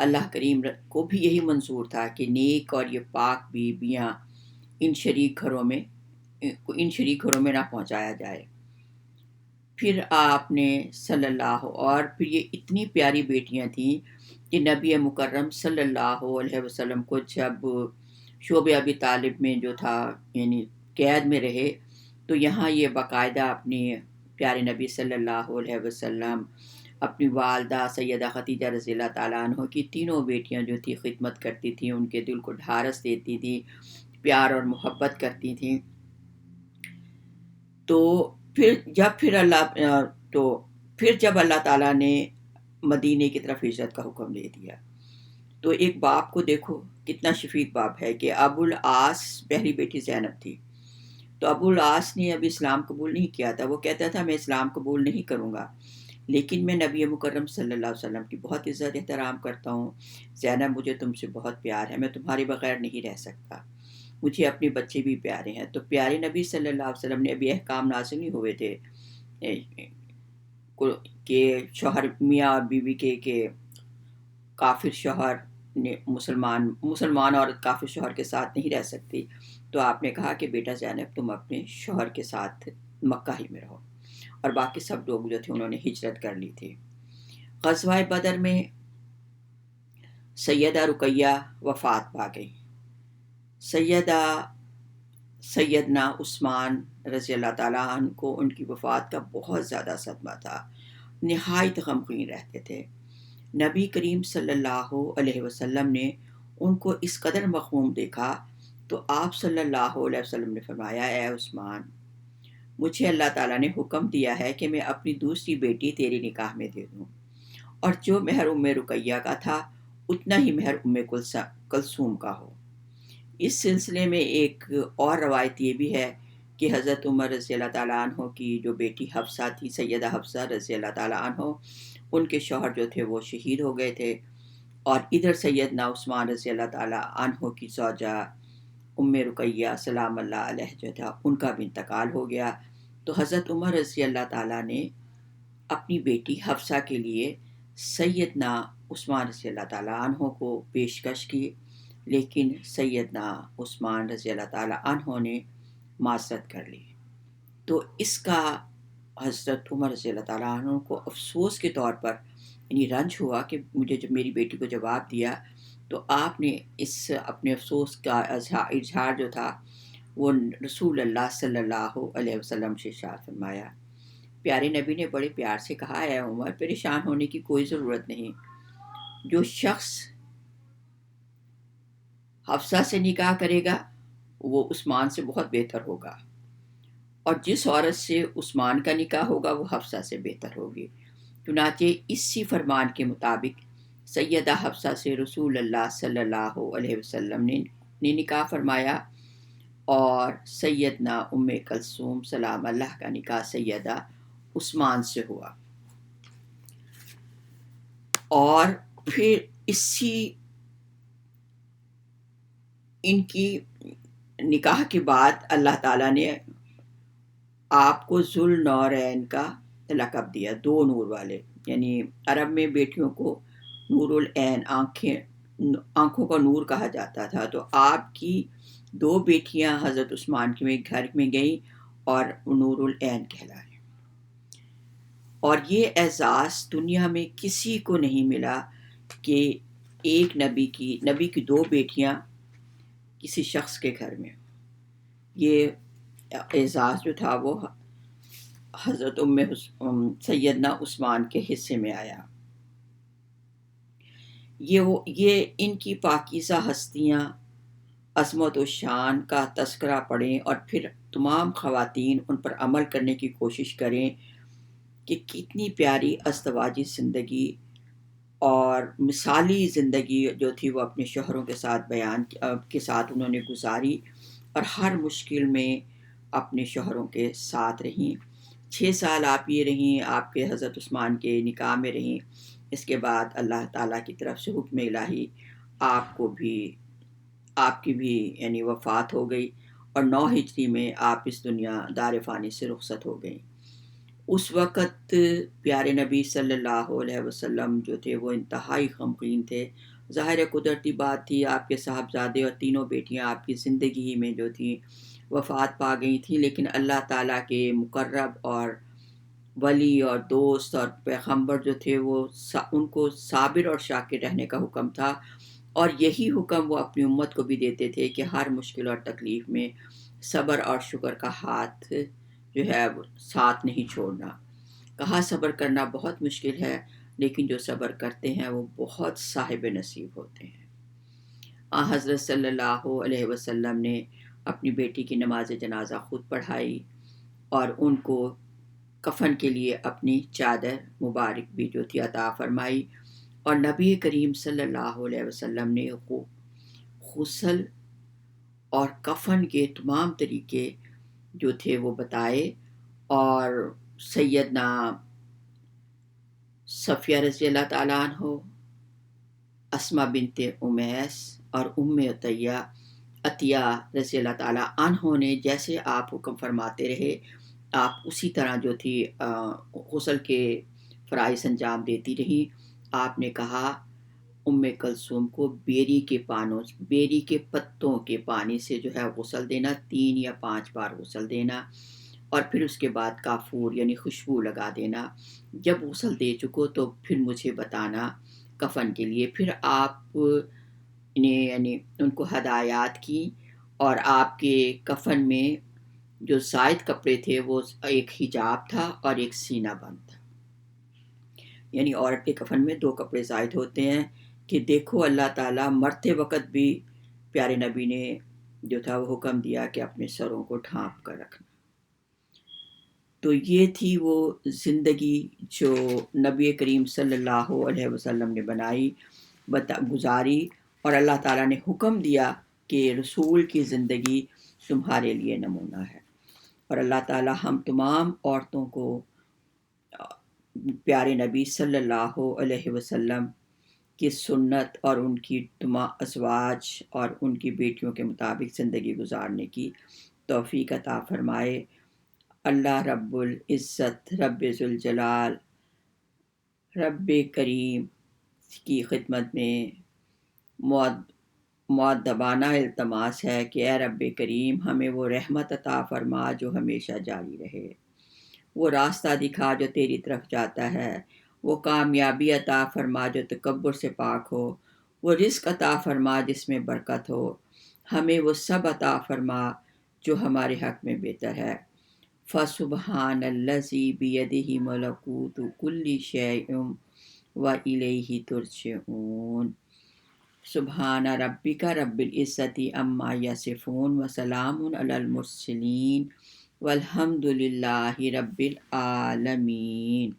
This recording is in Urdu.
اللہ کریم کو بھی یہی منظور تھا کہ نیک اور یہ پاک بیویاں ان شریک گھروں میں نہ پہنچایا جائے۔ پھر آپ نے صلی اللہ، اور پھر یہ اتنی پیاری بیٹیاں تھیں کہ نبی مکرم صلی اللہ علیہ وسلم کو جب شعب ابی طالب میں جو تھا یعنی قید میں رہے، تو یہاں یہ باقاعدہ اپنی پیارے نبی صلی اللہ علیہ وسلم، اپنی والدہ سیدہ خدیجہ رضی اللہ تعالیٰ عنہ کی تینوں بیٹیاں جو تھی خدمت کرتی تھیں، ان کے دل کو ڈھارس دیتی تھی، پیار اور محبت کرتی تھیں۔ تو پھر جب اللہ تعالیٰ نے مدینے کی طرف ہجرت کا حکم دے دیا، تو ایک باپ کو دیکھو کتنا شفیق باپ ہے کہ ابو العاص پہلی بیٹی زینب تھی، تو ابو العاص نے ابھی اسلام قبول نہیں کیا تھا، وہ کہتا تھا میں اسلام قبول نہیں کروں گا، لیکن میں نبی مکرم صلی اللہ علیہ وسلم کی بہت عزت احترام کرتا ہوں، زینب مجھے تم سے بہت پیار ہے، میں تمہارے بغیر نہیں رہ سکتا، مجھے اپنے بچے بھی پیارے ہیں۔ تو پیارے نبی صلی اللہ علیہ وسلم نے ابھی احکام نازل نہیں ہوئے تھے کہ شوہر میاں اور بیوی کے کافر شوہر نے مسلمان عورت کافر شوہر کے ساتھ نہیں رہ سکتی، تو آپ نے کہا کہ بیٹا زینب تم اپنے شوہر کے ساتھ مکہ ہی میں رہو، اور باقی سب لوگ جو تھے انہوں نے ہجرت کر لی تھی۔ غزوہ بدر میں سیدہ رقیہ وفات پا گئی۔ سیدنا عثمان رضی اللہ تعالیٰ عنہ کو ان کی وفات کا بہت زیادہ صدمہ تھا، نہایت غمگین رہتے تھے۔ نبی کریم صلی اللہ علیہ وسلم نے ان کو اس قدر مغموم دیکھا تو آپ صلی اللہ علیہ وسلم نے فرمایا، اے عثمان، مجھے اللہ تعالیٰ نے حکم دیا ہے کہ میں اپنی دوسری بیٹی تیری نکاح میں دے دوں، اور جو مہر ام رقیہ کا تھا اتنا ہی مہر ام کلثوم کا ہو۔ اس سلسلے میں ایک اور روایت یہ بھی ہے کہ حضرت عمر رضی اللہ تعالیٰ عنہ کی جو بیٹی حفصہ تھی، سیدہ حفصہ رضی اللہ تعالیٰ عنہ، ان کے شوہر جو تھے وہ شہید ہو گئے تھے، اور ادھر سیدنا عثمان رضی اللہ تعالیٰ عنہ کی زوجہ ام رقیہ سلام اللہ علیہ جو تھا ان کا بھی انتقال ہو گیا۔ تو حضرت عمر رضی اللہ تعالیٰ نے اپنی بیٹی حفصہ کے لیے سیدنا عثمان رضی اللہ تعالیٰ عنہ کو پیشکش کی، لیکن سیدنا عثمان رضی اللہ تعالیٰ عنہ نے معذرت کر لی۔ تو اس کا حضرت عمر رضی اللہ تعالیٰ عنہ کو افسوس کے طور پر یعنی رنج ہوا کہ مجھے جب میری بیٹی کو جواب دیا، تو آپ نے اس اپنے افسوس کا اظہار جو تھا وہ رسول اللہ صلی اللہ علیہ وسلم سے ارشاد فرمایا۔ پیارے نبی نے بڑے پیار سے کہا، اے عمر، پریشان ہونے کی کوئی ضرورت نہیں، جو شخص حفصہ سے نکاح کرے گا وہ عثمان سے بہت بہتر ہوگا، اور جس عورت سے عثمان کا نکاح ہوگا وہ حفصہ سے بہتر ہوگی۔ چنانچہ اسی فرمان کے مطابق سیدہ حفصہ سے رسول اللہ صلی اللہ علیہ وسلم نے نکاح فرمایا، اور سیدنا ام کلثوم سلام اللہ کا نکاح سیدہ عثمان سے ہوا۔ اور پھر ان کی نکاح کے بعد اللہ تعالیٰ نے آپ کو ذوالنورین کا لقب دیا، دو نور والے، یعنی عرب میں بیٹیوں کو نور العین، آنکھوں کا نور کہا جاتا تھا۔ تو آپ کی دو بیٹیاں حضرت عثمان کے گھر میں گئیں اور نور العین کہلائیں، اور یہ اعزاز دنیا میں کسی کو نہیں ملا کہ ایک نبی کی دو بیٹیاں کسی شخص کے گھر میں۔ یہ اعزاز جو تھا وہ حضرت سیدنا عثمان کے حصے میں آیا۔ یہ ان کی پاکیزہ ہستیاں، عظمت و شان کا تذکرہ پڑھیں، اور پھر تمام خواتین ان پر عمل کرنے کی کوشش کریں کہ کتنی پیاری ازدواجی زندگی اور مثالی زندگی جو تھی وہ اپنے شوہروں کے ساتھ انہوں نے گزاری، اور ہر مشکل میں اپنے شوہروں کے ساتھ رہیں۔ 6 سال آپ یہ رہیں، آپ کے حضرت عثمان کے نکاح میں رہیں۔ اس کے بعد اللہ تعالیٰ کی طرف سے حکم الہی آپ کی بھی یعنی وفات ہو گئی، اور 9 ہجری میں آپ اس دنیا دار فانی سے رخصت ہو گئیں۔ اس وقت پیارے نبی صلی اللہ علیہ وسلم جو تھے وہ انتہائی غمگین تھے۔ ظاہر قدرتی بات تھی، آپ کے صاحبزادے اور تینوں بیٹیاں آپ کی زندگی ہی میں جو تھیں وفات پا گئی تھیں، لیکن اللہ تعالیٰ کے مقرب اور ولی اور دوست اور پیغمبر جو تھے وہ ان کو صابر اور شاکر رہنے کا حکم تھا، اور یہی حکم وہ اپنی امت کو بھی دیتے تھے کہ ہر مشکل اور تکلیف میں صبر اور شکر کا ہاتھ جو ہے وہ ساتھ نہیں چھوڑنا۔ کہا صبر کرنا بہت مشکل ہے، لیکن جو صبر کرتے ہیں وہ بہت صاحب نصیب ہوتے ہیں۔ حضرت صلی اللہ علیہ وسلم نے اپنی بیٹی کی نماز جنازہ خود پڑھائی اور ان کو کفن کے لیے اپنی چادر مبارک بھی جو تھی عطا فرمائی، اور نبی کریم صلی اللہ علیہ وسلم نے غسل اور کفن کے تمام طریقے جو تھے وہ بتائے، اور سیدنا صفیہ رضی اللہ تعالیٰ عنہ، اسما بنت امیس اور عطیہ رضی اللہ تعالیٰ عنہ نے جیسے آپ حکم فرماتے رہے، آپ اسی طرح جو تھی غسل کے فرائض انجام دیتی رہی۔ آپ نے کہا ام کلثوم کو بیری کے پتوں کے پانی سے جو ہے غسل دینا، 3 یا 5 بار غسل دینا، اور پھر اس کے بعد کافور یعنی خوشبو لگا دینا۔ جب غسل دے چکو تو پھر مجھے بتانا کفن کے لیے۔ پھر آپ نے یعنی ان کو ہدایات کی، اور آپ کے کفن میں جو زائد کپڑے تھے وہ ایک حجاب تھا اور ایک سینہ بند تھا۔ یعنی عورت کے کفن میں 2 کپڑے زائد ہوتے ہیں کہ دیکھو اللہ تعالیٰ مرتے وقت بھی پیارے نبی نے جو تھا وہ حکم دیا کہ اپنے سروں کو ڈھانپ کر رکھنا۔ تو یہ تھی وہ زندگی جو نبی کریم صلی اللہ علیہ وسلم نے بنائی، گزاری، اور اللہ تعالیٰ نے حکم دیا کہ رسول کی زندگی تمہارے لیے نمونہ ہے۔ اور اللہ تعالیٰ ہم تمام عورتوں کو پیارے نبی صلی اللہ علیہ وسلم کی سنت اور ان کی ازواج اور ان کی بیٹیوں کے مطابق زندگی گزارنے کی توفیق عطا فرمائے۔ اللہ رب العزت، رب ذوالجلال، رب کریم کی خدمت میں مؤدبانہ التماس ہے کہ اے رب کریم ہمیں وہ رحمت عطا فرما جو ہمیشہ جاری رہے، وہ راستہ دکھا جو تیری طرف جاتا ہے، وہ کامیابی عطا فرما جو تکبر سے پاک ہو، وہ رزق عطا فرما جس میں برکت ہو، ہمیں وہ سب عطا فرما جو ہمارے حق میں بہتر ہے۔ فسبحان الذی بیدہ ملکوت کل شیء وإلیہ ترجعون۔ سبحان ربک رب العزت عما یصفون وسلام علی المرسلین والحمد للہ رب العالمین۔